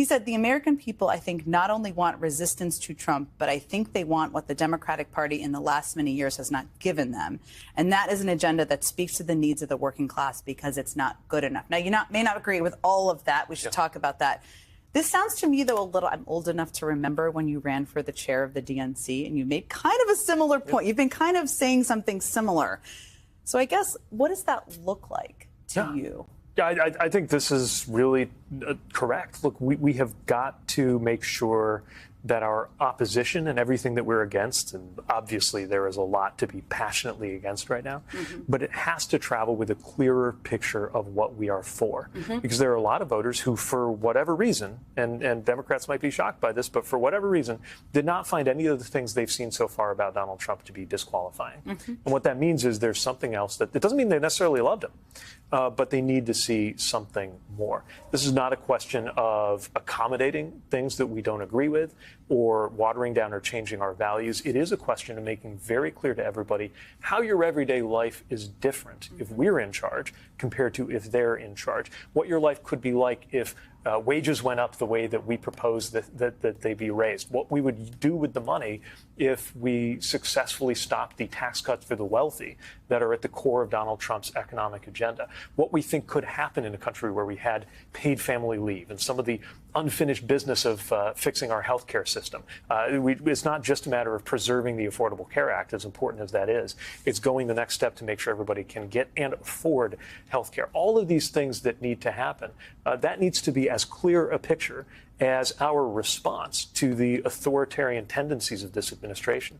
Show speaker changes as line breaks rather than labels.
He said, the American people, I think, not only want resistance to Trump, but I think they want what the Democratic Party in the last many years has not given them. And that is an agenda that speaks to the needs of the working class because it's not good enough. Now, you may not agree with all of that. We should talk about that. This sounds to me, though, a little, I'm old enough to remember when you ran for the chair of the DNC and you made kind of a similar point. You've been kind of saying something similar. So I guess, what does that look like to you?
Yeah, I think this is really correct. Look, we have got to make sure that our opposition and everything that we're against, and obviously there is a lot to be passionately against right now, but it has to travel with a clearer picture of what we are for. Because there are a lot of voters who, for whatever reason, and Democrats might be shocked by this, but for whatever reason, did not find any of the things they've seen so far about Donald Trump to be disqualifying. And what that means is there's something else that, it doesn't mean they necessarily loved him, but they need to see something more. This is not a question of accommodating things that we don't agree with or watering down or changing our values. It is a question of making very clear to everybody how your everyday life is different if we're in charge compared to if they're in charge. What your life could be like if wages went up the way that we propose that they be raised. What we would do with the money if we successfully stopped the tax cuts for the wealthy that are at the core of Donald Trump's economic agenda. What we think could happen in a country where we had paid family leave and some of the unfinished business of fixing our health care system. It's not just a matter of preserving the Affordable Care Act, as important as that is. It's going the next step to make sure everybody can get and afford health care. All of these things that need to happen, that needs to be as clear a picture as our response to the authoritarian tendencies of this administration.